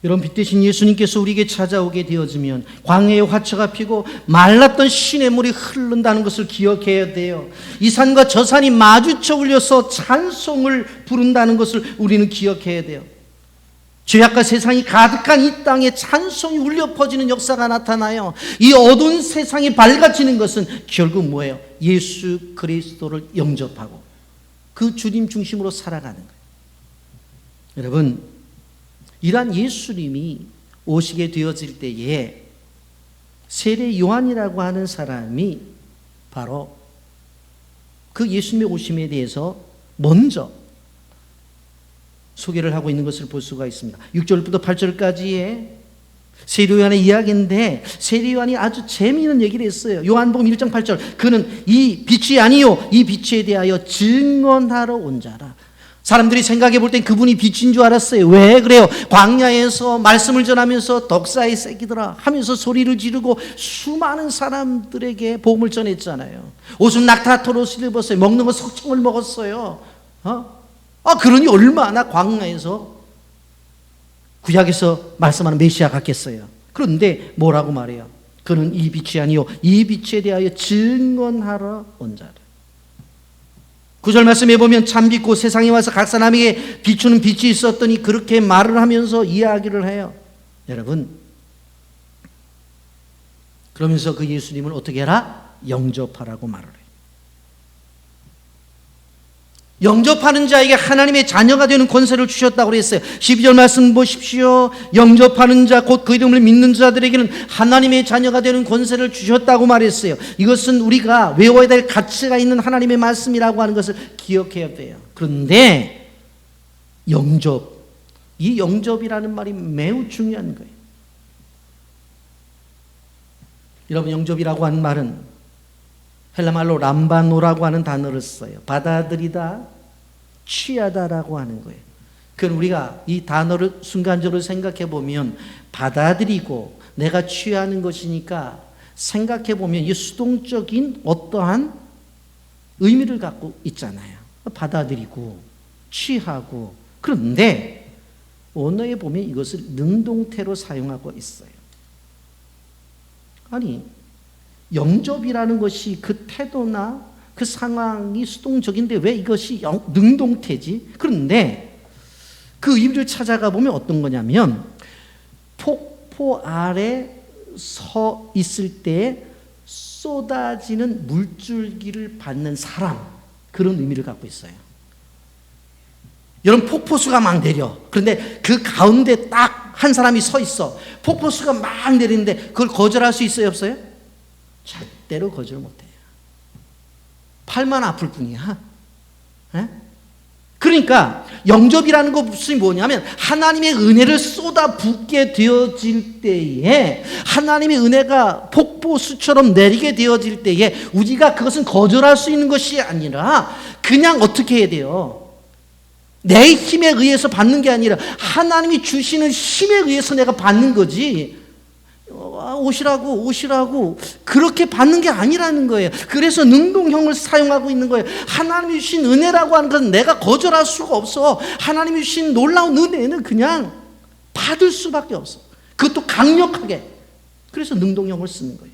여러분, 빛 대신 예수님께서 우리에게 찾아오게 되어지면 광야의 화초가 피고 말랐던 시냇물이 흐른다는 것을 기억해야 돼요. 이 산과 저 산이 마주쳐 울려서 찬송을 부른다는 것을 우리는 기억해야 돼요. 죄악과 세상이 가득한 이 땅에 찬송이 울려 퍼지는 역사가 나타나요. 이 어두운 세상이 밝아지는 것은 결국 뭐예요? 예수 그리스도를 영접하고 그 주님 중심으로 살아가는 거예요. 여러분, 이러한 예수님이 오시게 되어질 때에 세례 요한이라고 하는 사람이 바로 그 예수님의 오심에 대해서 먼저 소개를 하고 있는 것을 볼 수가 있습니다. 6절부터 8절까지의 세례 요한의 이야기인데 세례 요한이 아주 재미있는 얘기를 했어요. 요한복음 1장 8절, 그는 이 빛이 아니요 이 빛에 대하여 증언하러 온 자라. 사람들이 생각해 볼 땐 그분이 빛인 줄 알았어요. 왜 그래요? 광야에서 말씀을 전하면서 덕사의 새끼들아 하면서 소리를 지르고 수많은 사람들에게 복음을 전했잖아요. 옷은 낙타토로 옷을 입었어요. 먹는 건 석청을 먹었어요. 그러니 얼마나 광야에서 구약에서 말씀하는 메시아 같겠어요. 그런데 뭐라고 말해요? 그는 이 빛이 아니요 이 빛에 대하여 증언하러 온 자라. 9절 말씀에 보면 참빛 곧 세상에 와서 각 사람에게 비추는 빛이 있었더니 그렇게 말을 하면서 이야기를 해요. 여러분, 그러면서 그 예수님을 어떻게 해라? 영접하라고 말을 해요. 영접하는 자에게 하나님의 자녀가 되는 권세를 주셨다고 그랬어요. 12절 말씀 보십시오. 영접하는 자 곧 그 이름을 믿는 자들에게는 하나님의 자녀가 되는 권세를 주셨다고 말했어요. 이것은 우리가 외워야 될 가치가 있는 하나님의 말씀이라고 하는 것을 기억해야 돼요. 그런데 영접, 이 영접이라는 말이 매우 중요한 거예요. 여러분, 영접이라고 하는 말은 헬라말로 람바노라고 하는 단어를 써요. 받아들이다, 취하다라고 하는 거예요. 그건 우리가 이 단어를 순간적으로 생각해 보면 받아들이고 내가 취하는 것이니까 생각해 보면 이 수동적인 어떠한 의미를 갖고 있잖아요. 받아들이고 취하고. 그런데 언어에 보면 이것을 능동태로 사용하고 있어요. 아니, 영접이라는 것이 그 태도나 그 상황이 수동적인데 왜 이것이 능동태지? 그런데 그 의미를 찾아가 보면 어떤 거냐면 폭포 아래 서 있을 때 쏟아지는 물줄기를 받는 사람, 그런 의미를 갖고 있어요. 여러분, 폭포수가 막 내려. 그런데 그 가운데 딱 한 사람이 서 있어. 폭포수가 막 내리는데 그걸 거절할 수 있어요, 없어요? 절대로 거절 못해요. 팔만 아플 뿐이야. 에? 그러니까 영접이라는 것이 뭐냐면 하나님의 은혜를 쏟아붓게 되어질 때에, 하나님의 은혜가 폭포수처럼 내리게 되어질 때에 우리가 그것은 거절할 수 있는 것이 아니라 그냥 어떻게 해야 돼요? 내 힘에 의해서 받는 게 아니라 하나님이 주시는 힘에 의해서 내가 받는 거지, 오시라고 그렇게 받는 게 아니라는 거예요. 그래서 능동형을 사용하고 있는 거예요. 하나님이 주신 은혜라고 하는 것은 내가 거절할 수가 없어. 하나님이 주신 놀라운 은혜는 그냥 받을 수밖에 없어. 그것도 강력하게. 그래서 능동형을 쓰는 거예요.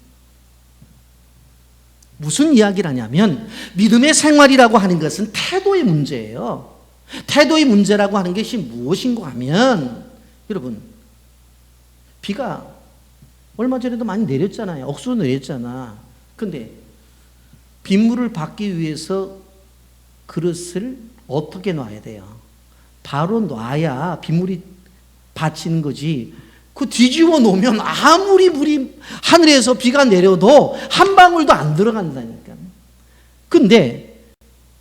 무슨 이야기를 하냐면 믿음의 생활이라고 하는 것은 태도의 문제예요. 태도의 문제라고 하는 것이 무엇인가 하면, 여러분, 비가 얼마 전에도 많이 내렸잖아요. 억수로 내렸잖아. 근데 빗물을 받기 위해서 그릇을 어떻게 놔야 돼요? 바로 놔야 빗물이 받치는 거지. 그 뒤집어 놓으면 아무리 물이 하늘에서 비가 내려도 한 방울도 안 들어간다니까. 근데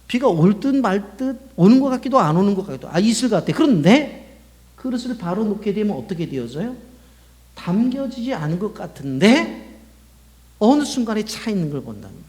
비가 올 듯 말 듯 오는 것 같기도 안 오는 것 같기도, 이슬 같아. 그런데 그릇을 바로 놓게 되면 어떻게 되어져요? 담겨지지 않은 것 같은데 어느 순간에 차 있는 걸 본다는 거예요.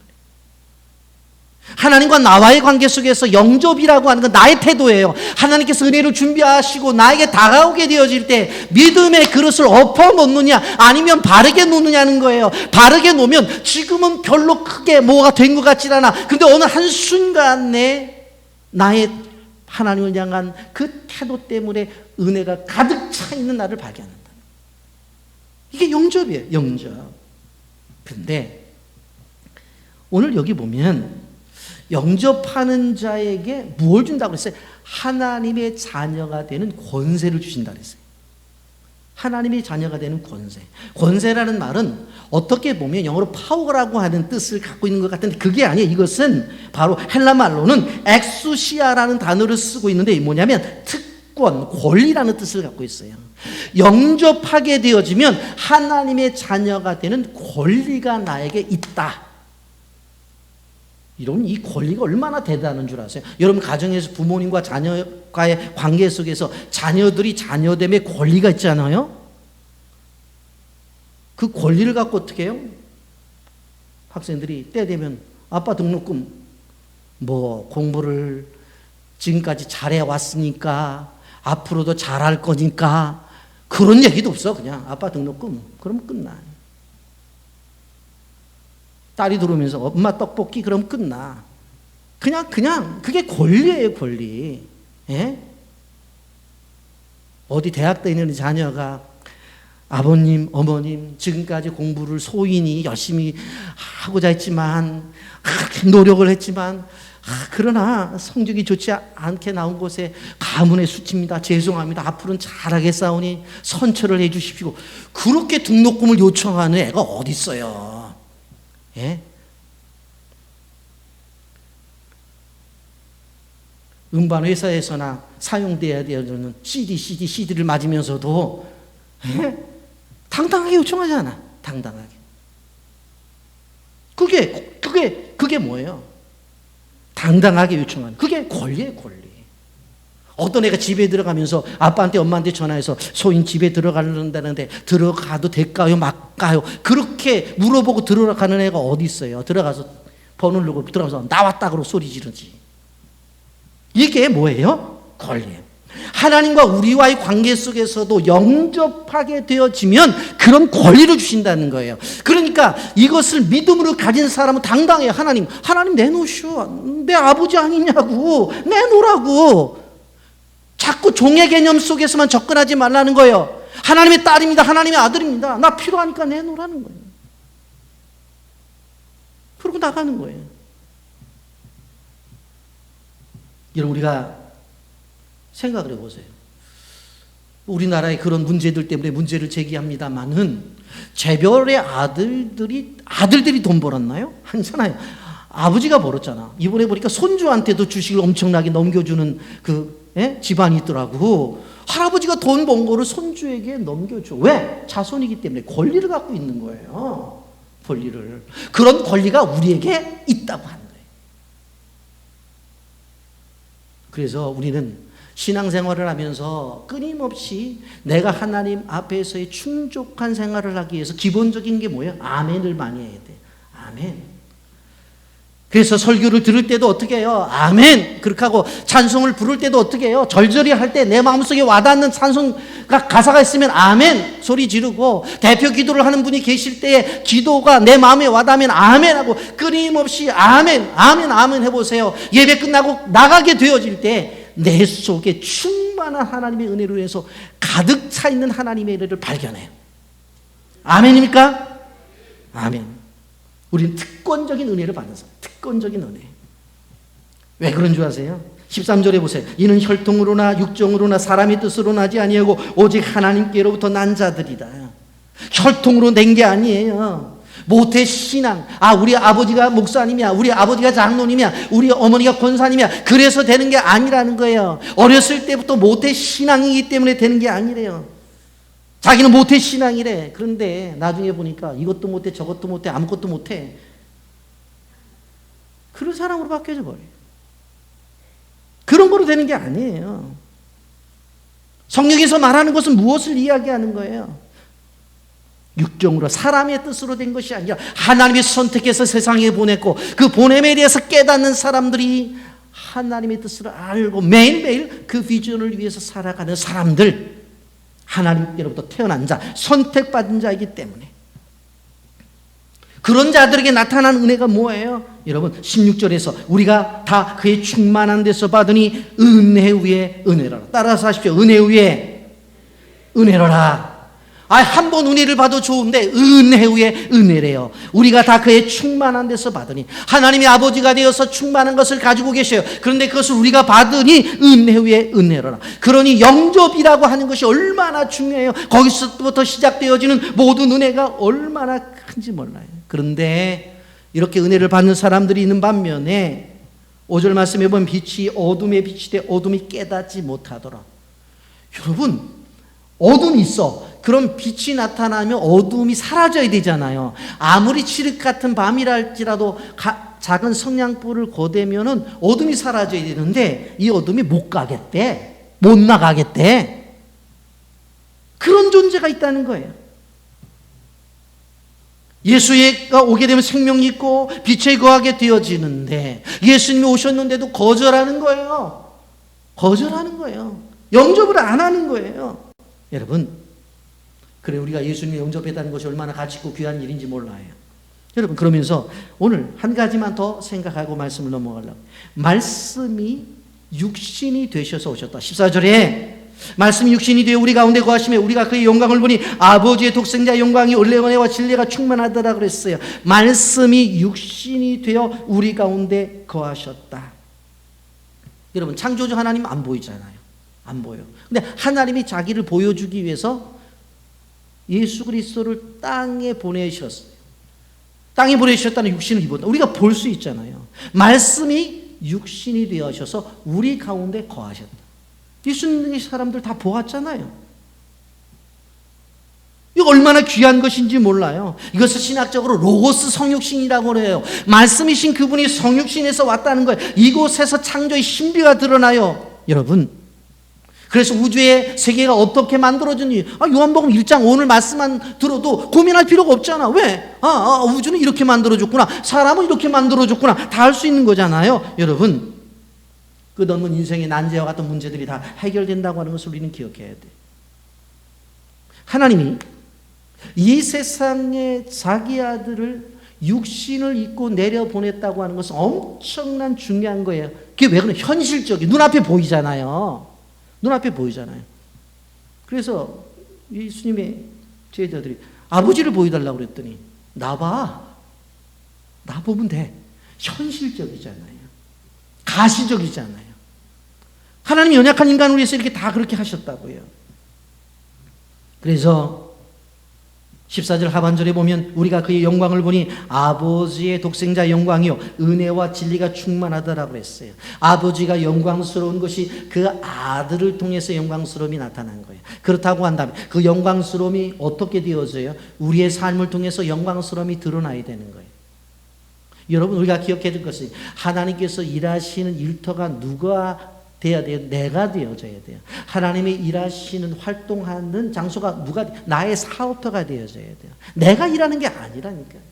하나님과 나와의 관계 속에서 영접이라고 하는 건 나의 태도예요. 하나님께서 은혜를 준비하시고 나에게 다가오게 되어질 때 믿음의 그릇을 엎어 놓느냐 아니면 바르게 놓느냐는 거예요. 바르게 놓으면 지금은 별로 크게 뭐가 된 것 같지 않아. 근데 어느 한순간에 나의 하나님을 향한 그 태도 때문에 은혜가 가득 차 있는 나를 발견한다. 이게 영접이에요. 영접. 그런데 오늘 여기 보면 영접하는 자에게 무엇을 준다고 그랬어요? 하나님의 자녀가 되는 권세를 주신다고 그랬어요. 하나님의 자녀가 되는 권세. 권세라는 말은 어떻게 보면 영어로 파워라고 하는 뜻을 갖고 있는 것 같은데 그게 아니에요. 이것은 바로 헬라 말로는 엑수시아라는 단어를 쓰고 있는데 뭐냐면 특권, 권리라는 뜻을 갖고 있어요. 영접하게 되어지면 하나님의 자녀가 되는 권리가 나에게 있다. 여러분, 이 권리가 얼마나 대단한 줄 아세요? 여러분 가정에서 부모님과 자녀과의 관계 속에서 자녀들이 자녀됨의 권리가 있잖아요. 그 권리를 갖고 어떻게 해요? 학생들이 때 되면 아빠 등록금 뭐 공부를 지금까지 잘해 왔으니까 앞으로도 잘할 거니까 그런 얘기도 없어. 그냥 아빠 등록금 그러면 끝나. 딸이 들어오면서 엄마 떡볶이 그럼 끝나. 그냥 그게 권리예요, 권리. 예? 어디 대학 다니는 자녀가 아버님, 어머님 지금까지 공부를 소인이 열심히 하고자 했지만 노력을 했지만 그러나 성적이 좋지 않게 나온 곳에 가문의 수치입니다. 죄송합니다. 앞으로는 잘하겠사오니 선처를 해 주십시오. 그렇게 등록금을 요청하는 애가 어디 있어요? 예? 음반 회사에서나 사용돼야 되는 CD를 맞으면서도 예? 당당하게 요청하지 않아. 당당하게. 그게 뭐예요? 당당하게 요청하는. 그게 권리예요, 권리. 어떤 애가 집에 들어가면서 아빠한테 엄마한테 전화해서 소인 집에 들어가려는데 들어가도 될까요? 말까요? 그렇게 물어보고 들어가는 애가 어디 있어요? 들어가서 번호 누르고 들어가서 나왔다 그러고 소리 지르지. 이게 뭐예요? 권리예요. 하나님과 우리와의 관계 속에서도 영접하게 되어지면 그런 권리를 주신다는 거예요. 그러니까 이것을 믿음으로 가진 사람은 당당해요. 하나님 내놓으시오. 내 아버지 아니냐고. 내놓으라고. 자꾸 종의 개념 속에서만 접근하지 말라는 거예요. 하나님의 딸입니다. 하나님의 아들입니다. 나 필요하니까 내놓으라는 거예요. 그러고 나가는 거예요. 여러분, 우리가 생각을 해보세요. 우리나라의 그런 문제들 때문에 문제를 제기합니다만은 재벌의 아들들이 돈 벌었나요? 아니잖아요. 아버지가 벌었잖아. 이번에 보니까 손주한테도 주식을 엄청나게 넘겨주는 집안이 있더라고. 할아버지가 돈 번 거를 손주에게 넘겨줘. 왜? 자손이기 때문에 권리를 갖고 있는 거예요. 권리를. 그런 권리가 우리에게 있다고 하는 거예요. 그래서 우리는 신앙생활을 하면서 끊임없이 내가 하나님 앞에서의 충족한 생활을 하기 위해서 기본적인 게 뭐예요? 아멘을 많이 해야 돼. 아멘. 그래서 설교를 들을 때도 어떻게 해요? 아멘. 그렇게 하고 찬송을 부를 때도 어떻게 해요? 절절히 할 때 내 마음속에 와닿는 찬송 가사가 있으면 아멘 소리 지르고, 대표 기도를 하는 분이 계실 때에 기도가 내 마음에 와닿으면 아멘 하고 끊임없이 아멘 해보세요. 예배 끝나고 나가게 되어질 때 내 속에 충만한 하나님의 은혜로 인해서 가득 차 있는 하나님의 은혜를 발견해요. 아멘입니까? 아멘. 우리는 특권적인 은혜를 받는 사람. 특권적인 은혜. 왜 그런 줄 아세요? 13절에 보세요. 이는 혈통으로나 육정으로나 사람의 뜻으로나 하지 아니하고 오직 하나님께로부터 난 자들이다. 혈통으로 낸 게 아니에요. 모태 신앙. 우리 아버지가 목사님이야. 우리 아버지가 장로님이야. 우리 어머니가 권사님이야. 그래서 되는 게 아니라는 거예요. 어렸을 때부터 모태 신앙이기 때문에 되는 게 아니래요. 자기는 모태 신앙이래. 그런데 나중에 보니까 이것도 못해 저것도 못해 아무것도 못해. 그런 사람으로 바뀌어져 버려요. 그런 거로 되는 게 아니에요. 성경에서 말하는 것은 무엇을 이야기하는 거예요? 육정으로 사람의 뜻으로 된 것이 아니라 하나님이 선택해서 세상에 보냈고 그 보냄에 대해서 깨닫는 사람들이 하나님의 뜻을 알고 매일매일 그 비전을 위해서 살아가는 사람들, 하나님께로부터 태어난 자, 선택받은 자이기 때문에 그런 자들에게 나타난 은혜가 뭐예요? 여러분 16절에서 우리가 다 그의 충만한 데서 받으니 은혜 위에 은혜로라. 따라서 하십시오. 은혜 위에 은혜로라. 한 번 은혜를 받아도 좋은데 은혜 위에 은혜래요. 우리가 다 그의 충만한 데서 받으니, 하나님이 아버지가 되어서 충만한 것을 가지고 계셔요. 그런데 그것을 우리가 받으니 은혜 위에 은혜로라. 그러니 영접이라고 하는 것이 얼마나 중요해요. 거기서부터 시작되어지는 모든 은혜가 얼마나 큰지 몰라요. 그런데 이렇게 은혜를 받는 사람들이 있는 반면에 5절 말씀에 보면 빛이 어둠에 빛이 돼 어둠이 깨닫지 못하더라. 여러분, 어둠이 있어. 그럼 빛이 나타나면 어둠이 사라져야 되잖아요. 아무리 칠흑 같은 밤이라 할지라도 작은 성냥불을 거대면은 어둠이 사라져야 되는데 이 어둠이 못 가겠대. 못 나가겠대. 그런 존재가 있다는 거예요. 예수가 오게 되면 생명이 있고 빛에 거하게 되어지는데 예수님이 오셨는데도 거절하는 거예요. 거절하는 거예요. 영접을 안 하는 거예요. 여러분, 그래 우리가 예수님을 영접했다는 것이 얼마나 가치있고 귀한 일인지 몰라요. 여러분, 그러면서 오늘 한 가지만 더 생각하고 말씀을 넘어가려고. 말씀이 육신이 되셔서 오셨다. 14절에 말씀이 육신이 되어 우리 가운데 거하시며 우리가 그의 영광을 보니 아버지의 독생자의 영광이 은혜와 진리가 충만하더라 그랬어요. 말씀이 육신이 되어 우리 가운데 거하셨다. 여러분, 창조주 하나님 안 보이잖아요. 안 보여. 근데 하나님이 자기를 보여주기 위해서 예수 그리스도를 땅에 보내셨어요. 땅에 보내셨다는 육신을 입었다. 우리가 볼 수 있잖아요. 말씀이 육신이 되어셔서 우리 가운데 거하셨다. 예수님의 사람들 다 보았잖아요. 이거 얼마나 귀한 것인지 몰라요. 이것을 신학적으로 로고스 성육신이라고 해요. 말씀이신 그분이 성육신에서 왔다는 거예요. 이곳에서 창조의 신비가 드러나요. 여러분, 그래서 우주의 세계가 어떻게 만들어졌니? 요한복음 1장 오늘 말씀만 들어도 고민할 필요가 없잖아. 왜? 우주는 이렇게 만들어졌구나. 사람은 이렇게 만들어졌구나. 다 할 수 있는 거잖아요. 여러분, 끝없는 인생의 난제와 같은 문제들이 다 해결된다고 하는 것을 우리는 기억해야 돼. 하나님이 이 세상에 자기 아들을 육신을 입고 내려보냈다고 하는 것은 엄청난 중요한 거예요. 그게 왜 그러냐? 현실적이 눈앞에 보이잖아요. 눈앞에 보이잖아요. 그래서 예수님의 제자들이 아버지를 보여달라고 그랬더니 나 봐. 나 보면 돼. 현실적이잖아요. 가시적이잖아요. 하나님이 연약한 인간을 위해서 이렇게 다 그렇게 하셨다고요. 그래서 14절 하반절에 보면 우리가 그의 영광을 보니 아버지의 독생자 영광이요 은혜와 진리가 충만하더라고 했어요. 아버지가 영광스러운 것이 그 아들을 통해서 영광스러움이 나타난 거예요. 그렇다고 한다면 그 영광스러움이 어떻게 되어져요? 우리의 삶을 통해서 영광스러움이 드러나야 되는 거예요. 여러분, 우리가 기억해야 될 것은 하나님께서 일하시는 일터가 누가 돼야 돼요? 내가 되어져야 돼요. 하나님의 일하시는 활동하는 장소가 나의 사업터가 되어져야 돼요. 내가 일하는 게 아니라니까요.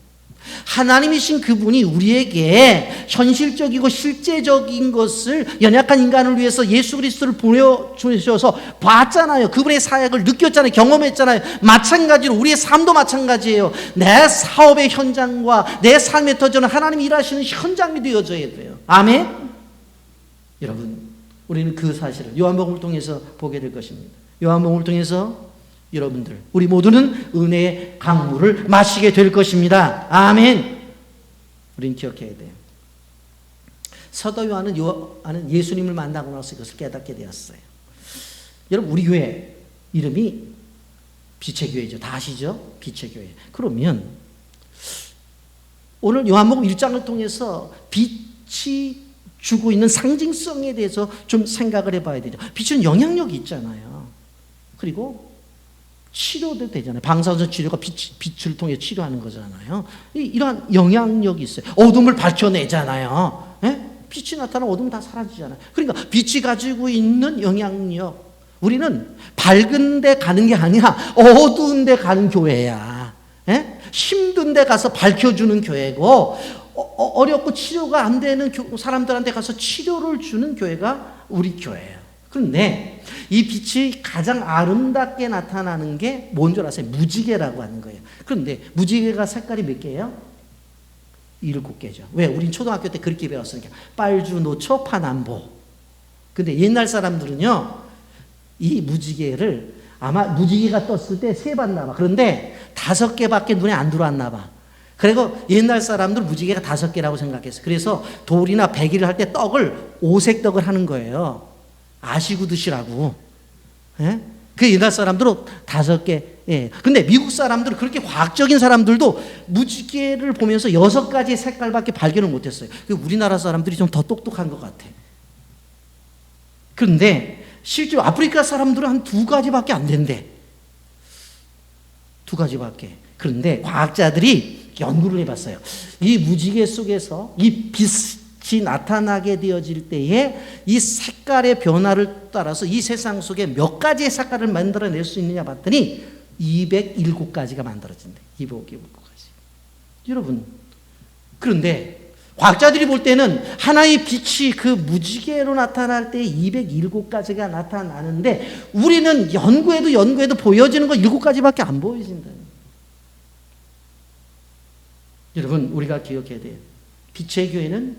하나님이신 그분이 우리에게 현실적이고 실제적인 것을 연약한 인간을 위해서 예수 그리스도를 보내주셔서 봤잖아요. 그분의 사역을 느꼈잖아요. 경험했잖아요. 마찬가지로 우리의 삶도 마찬가지예요. 내 사업의 현장과 내 삶의 터전은 하나님이 일하시는 현장이 되어져야 돼요. 아멘? 여러분, 우리는 그 사실을 요한복음을 통해서 보게 될 것입니다. 요한복음을 통해서 여러분들, 우리 모두는 은혜의 강물을 마시게 될 것입니다. 아멘. 우리는 기억해야 돼요. 사도 요한은 예수님을 만나고 나서 이것을 깨닫게 되었어요. 여러분, 우리 교회 이름이 빛의 교회죠. 다 아시죠? 빛의 교회. 그러면 오늘 요한복음 1장을 통해서 빛이 주고 있는 상징성에 대해서 좀 생각을 해봐야 되죠. 빛은 영향력이 있잖아요. 그리고 치료도 되잖아요. 방사선 치료가 빛을 통해 치료하는 거잖아요. 이러한 영향력이 있어요. 어둠을 밝혀내잖아요. 예? 빛이 나타나면 어둠은 다 사라지잖아요. 그러니까 빛이 가지고 있는 영향력. 우리는 밝은 데 가는 게 아니라 어두운 데 가는 교회야. 예? 힘든 데 가서 밝혀주는 교회고, 어렵고 치료가 안 되는 사람들한테 가서 치료를 주는 교회가 우리 교회예요. 그런데 이 빛이 가장 아름답게 나타나는 게 뭔 줄 아세요? 무지개라고 하는 거예요. 그런데 무지개가 색깔이 몇 개예요? 7개죠. 왜? 우린 초등학교 때 그렇게 배웠으니까. 빨주, 노초, 파남보. 근데 옛날 사람들은요, 이 무지개를 아마 무지개가 떴을 때 세 봤나 봐. 그런데 5개밖에 눈에 안 들어왔나 봐. 그리고 옛날 사람들 무지개가 5개라고 생각했어요. 그래서 돌이나 배기를 할 때 떡을 5색떡을 하는 거예요. 아시고 드시라고. 예? 그 옛날 사람들은 5개. 예. 근데 미국 사람들은 그렇게 과학적인 사람들도 무지개를 보면서 6가지 색깔밖에 발견을 못했어요. 우리나라 사람들이 좀 더 똑똑한 것 같아. 그런데 실제로 아프리카 사람들은 한 2가지밖에 안 된대. 2가지밖에. 그런데 과학자들이 연구를 해봤어요. 이 무지개 속에서 이 빛이 나타나게 되어질 때에 이 색깔의 변화를 따라서 이 세상 속에 몇 가지의 색깔을 만들어낼 수 있느냐 봤더니 207가지가 만들어진대. 207가지. 여러분, 그런데 과학자들이 볼 때는 하나의 빛이 그 무지개로 나타날 때 207가지가 나타나는데 우리는 연구해도 보여지는 거 7가지밖에 안 보여진다. 여러분, 우리가 기억해야 돼요. 빛의 교회는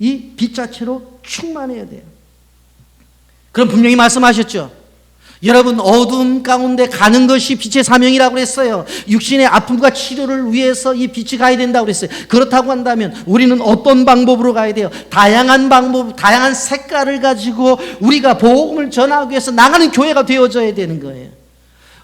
이 빛 자체로 충만해야 돼요. 그럼 분명히 말씀하셨죠. 여러분, 어둠 가운데 가는 것이 빛의 사명이라고 그랬어요. 육신의 아픔과 치료를 위해서 이 빛이 가야 된다고 그랬어요. 그렇다고 한다면 우리는 어떤 방법으로 가야 돼요? 다양한 방법, 다양한 색깔을 가지고 우리가 복음을 전하기 위해서 나가는 교회가 되어져야 되는 거예요.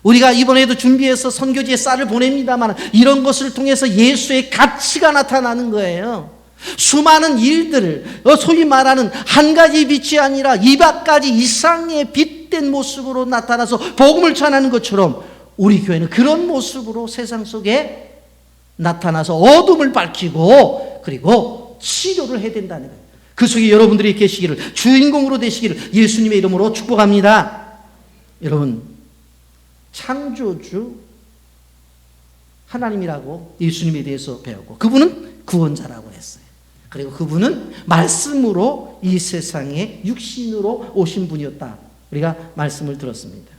우리가 이번에도 준비해서 선교지에 쌀을 보냅니다만 이런 것을 통해서 예수의 가치가 나타나는 거예요. 수많은 일들을 소위 말하는 한 가지 빛이 아니라 200가지 이상의 빛된 모습으로 나타나서 복음을 전하는 것처럼 우리 교회는 그런 모습으로 세상 속에 나타나서 어둠을 밝히고 그리고 치료를 해야 된다는 거예요. 그 속에 여러분들이 계시기를, 주인공으로 되시기를 예수님의 이름으로 축복합니다. 여러분, 창조주 하나님이라고 예수님에 대해서 배우고, 그분은 구원자라고 했어요. 그리고 그분은 말씀으로 이 세상에 육신으로 오신 분이었다. 우리가 말씀을 들었습니다.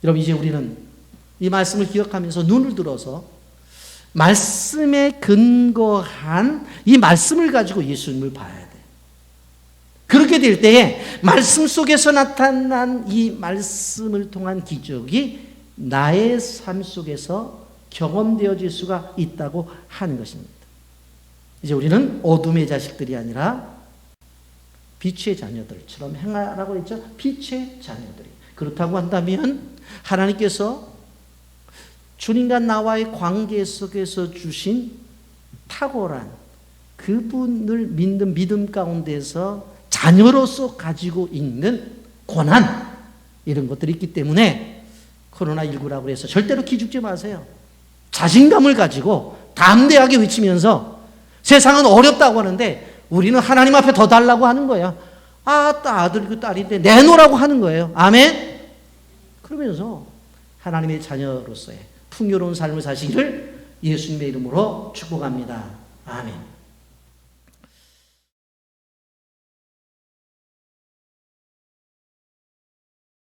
여러분, 이제 우리는 이 말씀을 기억하면서 눈을 들어서 말씀에 근거한 이 말씀을 가지고 예수님을 봐야 돼. 그렇게 될 때에 말씀 속에서 나타난 이 말씀을 통한 기적이 나의 삶 속에서 경험되어질 수가 있다고 하는 것입니다. 이제 우리는 어둠의 자식들이 아니라 빛의 자녀들처럼 행하라고 했죠. 빛의 자녀들이. 그렇다고 한다면 하나님께서 주님과 나와의 관계 속에서 주신 탁월한 그분을 믿는 믿음 가운데서 자녀로서 가지고 있는 고난, 이런 것들이 있기 때문에 코로나19라고 해서 절대로 기죽지 마세요. 자신감을 가지고 담대하게 외치면서 세상은 어렵다고 하는데 우리는 하나님 앞에 더 달라고 하는 거야. 아들이고 딸인데 내놓으라고 하는 거예요. 아멘? 그러면서 하나님의 자녀로서의 풍요로운 삶을 사시기를 예수님의 이름으로 축복합니다. 아멘.